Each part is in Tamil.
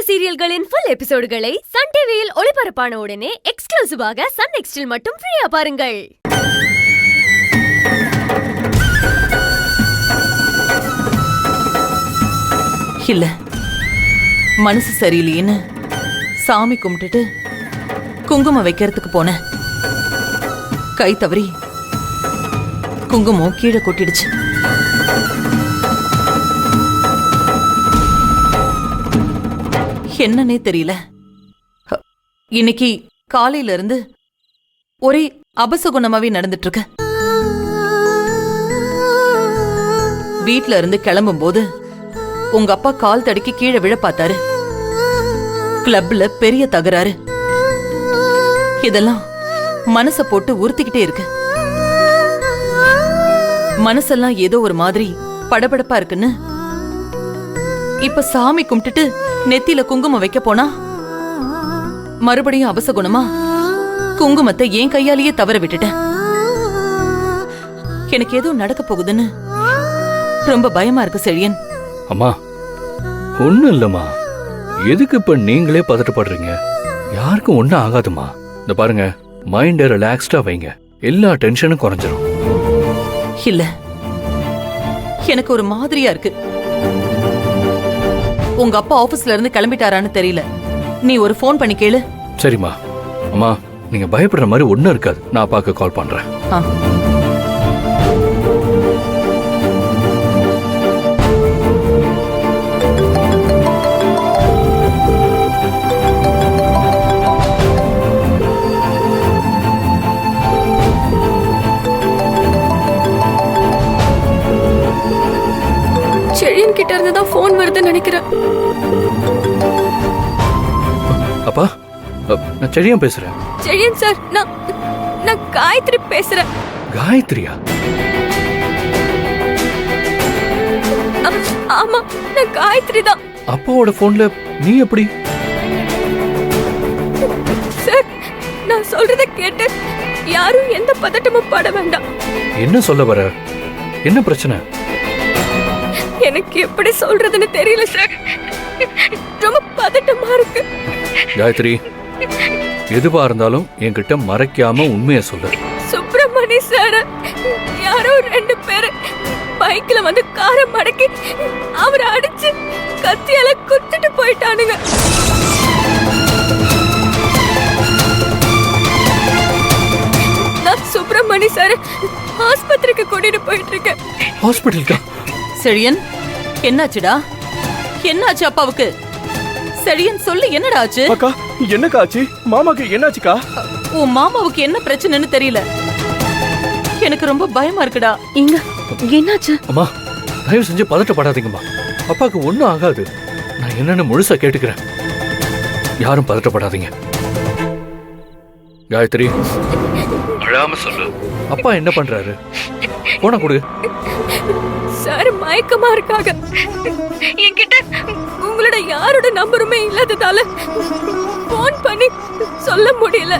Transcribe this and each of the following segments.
சீரியல்களின் ஃபுல் எபிசோடுகளை சன் டிவியில் ஒளிபரப்பான உடனே எக்ஸ்க்ளூசிவாக சன் நெக்ஸ்டில் மட்டும் ஃப்ரீயா பாருங்கள். இல்ல, மனசு சரியில்லையேன்னு சாமி கும்பிட்டுட்டு குங்குமம் வைக்கிறதுக்கு போனேன். கை தவறி குங்குமம் கீழே கொட்டிடுச்சு. என்னன்னே தெரியல. இன்னைக்கு காலையில இருந்து ஒரே அபசகுணமாவே நடந்துட்டு இருக்கு. வீட்ல இருந்து கிளம்பும் போது உங்க அப்பா கால் தடுக்கி கீழே விழ பார்த்தாரு. கிளப்ல பெரிய தகராறு. இதெல்லாம் மனச போட்டு உறுத்திக்கிட்டே இருக்கு. மனசெல்லாம் ஏதோ ஒரு மாதிரி படபடப்பா இருக்குன்னு இப்ப சாமி கும்பிட்டுட்டு நெத்தியில குங்குமம் வைக்க போனா மறுபடியும் அபசகுணமா குங்குமத்தை என் கையாலேயே தவற விட்டுட்டேன். எனக்கு ஏதோ நடக்க போகுதுன்னு ரொம்ப பயமா இருக்கு செழியன். அம்மா, ஒண்ணும் இல்லம்மா. எதுக்கு இப்ப நீங்களே பதட்டப்படுறீங்க? யாருக்கும் ஒண்ணும் ஆகாதுமா. இந்த பாருங்க, மைண்ட ரிலாக்ஸ்டா வைங்க, எல்லா டென்ஷனும் குறைஞ்சிரும். இல்ல, எனக்கு ஒரு மாதிரியா இருக்கு. உங்க அப்பா ஆபீஸ்ல இருந்து கிளம்பிட்டாரான்னு தெரியல. நீ ஒரு ஃபோன் பண்ணி கேளு. சரிம்மா. அம்மா, நீங்க பயப்படுற மாதிரி ஒண்ணும் இருக்காது. நான் அப்பாக்கு கால் பண்றேன். செழியன் கிட்ட இருந்து தான் ஃபோன் வருதுன்னு நினைக்கிறேன். அப்பா, நான் செழியன் பேசுறேன். செழியன் சார், நான் காயத்ரி பேசுறேன். காயத்ரியா? ஆமா, நான் காயத்ரி தான். அப்பாவோட போன்ல நீ எப்படி? சார், நான் சொல்றத கேட்டு யாரும் எந்த பதட்டமும் பட வேண்டாம். என்ன சொல்ல வர? என்ன பிரச்சனை? எனக்கு எப்படி சொல்றதுன்னு தெரியல சார். ரொம்ப பதட்டமா இருக்கு. காயத்ரி, எதுவா இருந்தாலும் என்கிட்ட மறைக்காம உண்மையை சொல்லு. சுப்பிரமணி சார், யாரோ 2 பேரு பைக்ல வந்து காரை மடக்கி அவரை அடிச்சு கத்தியால குத்திட்டு போயிட்டானுங்க. நான் சுப்பிரமணி சார் ஆஸ்பத்திரிக்கு கூட்டிட்டு போயிட்டு இருக்கேன். ஹாஸ்பிட்டலுக்கா? செழியன், என்னாச்சுடா? என்னாச்சு அப்பாவுக்கு? செழியன் சொல்லு, என்னடா ஆச்சு? அக்கா, என்னக்கா ஆச்சு? மாமாக்கு என்னாச்சுக்கா? உன் மாமாவுக்கு என்ன பிரச்சனைன்னு தெரியல. எனக்கு ரொம்ப பயமா இருக்குடா. இங்க என்னாச்சு? அம்மா, தயவு செஞ்சு பதட்டப்படாதீங்கம்மா. அப்பாவுக்கு ஒண்ணும் ஆகாது. நான் என்னன்னு முழுசா கேட்டுக்கிறேன். யாரும் பதட்டப்படாதீங்க. காயத்ரி, அழாம சொல்லு. அப்பா என்ன பண்றாரு? போன கொடு. சார் மயக்கமா இருக்காங்க. என்கிட்ட உங்களோட யாரோட நம்பருமே இல்லாததால போன் பண்ணி சொல்ல முடியல.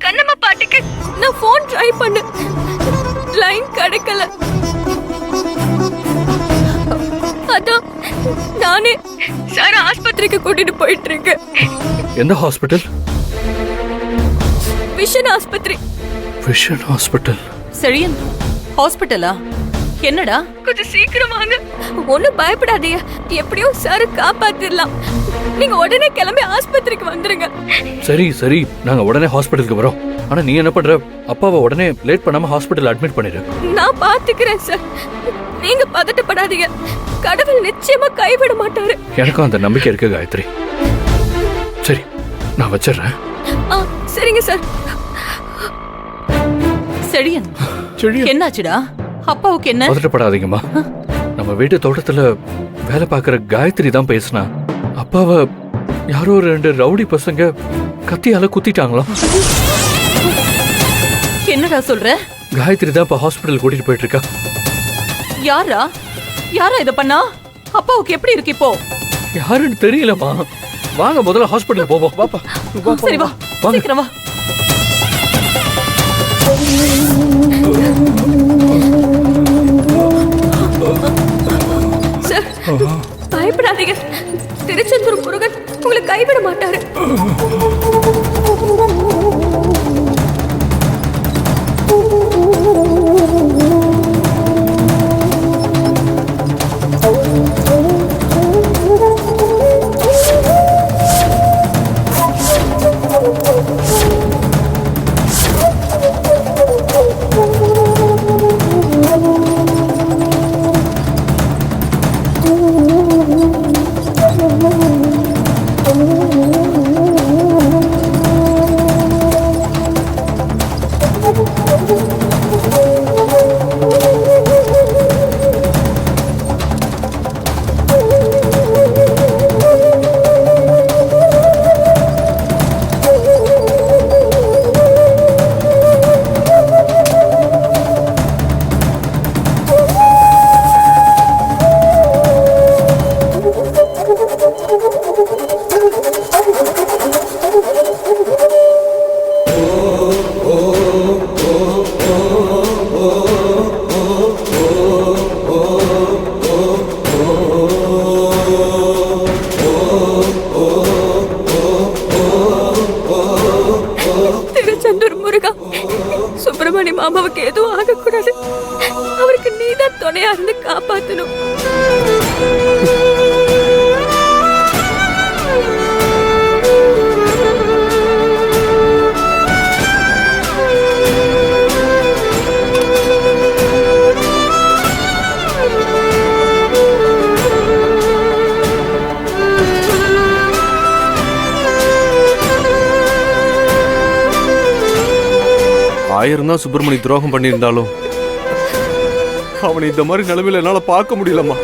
கண்ணம்மா பாட்டுக்கு நான் போன் ட்ரை பண்ண, லைன் கிடைக்கல. அதான் நானே சார் ஆஸ்பத்திரிக்கு கூட்டிட்டு போயிட்டு இருக்கேன். எந்த ஹாஸ்பிட்டல்? விஷன் ஆஸ்பத்திரி. Vision hospital? செழியன், ஹாஸ்பிட்டலா? என்னடா? கொஞ்சம் சீக்கிரம் வாங்க. ஒண்ணும் பயப்படாதீங்க, எப்படியோ சார் காப்பாத்திடலாம். நீங்க உடனே கிளம்பி ஆஸ்பத்திரிக்கு வந்துருங்க. சரி சரி, நாங்க உடனே ஹாஸ்பிட்டலுக்கு வரோம். ஆனா நீ என்ன பண்ற? அப்பாவை உடனே லேட் பண்ணாம ஹாஸ்பிட்டல் அட்மிட் பண்ணிடு. நான் பாத்துக்கிறேன் சார், நீங்க பதட்டப்படாதீங்க. கடவுள் நிச்சயமா கைவிட மாட்டாரு. எனக்கும் அந்த நம்பிக்கை இருக்கு காயத்ரி. சரி, நான் வச்சிடுறேன். சரிங்க சார். செழியன், என்னாச்சுடா? அப்பாவுக்கு என்ன? பதட்டப்படாதீங்கம்மா. நம்ம வீட்டு தோட்டத்துல வேலை பார்க்கிற காயத்ரி தான் பேசினா. அப்பாவை யாரோ 2 ரவுடி பசங்க கத்தியால குத்திட்டாங்களாம். என்னடா சொல்ற? காயத்ரி தான் இப்ப ஹாஸ்பிட்டல் கூட்டிட்டு போயிட்டு இருக்கா. யாரா யாரா இத பண்ணா? அப்பாவுக்கு எப்படி இருக்கு இப்போ? யாருன்னு தெரியலமா. வாங்க முதல்ல ஹாஸ்பிட்டல் போவோம். வாப்பா. சரி வா, சீக்கிரம் வா. சார், பயப்படாதீங்க. திருச்செந்தூர் முருகன் உங்களை கைவிட மாட்டாரு. திருச்செந்தூர் முருகா, சுப்பிரமணிய மாமாவுக்கு எதுவும் ஆகக்கூடாது. அவருக்கு நீதான் துணையா இருந்து காப்பாத்தணும். ஆயிரம் தான் சுப்பிரமணி துரோகம் பண்ணியிருந்தாலும் அவனை இந்த மாதிரி நிலைமையில என்னால பார்க்க முடியலம்மா.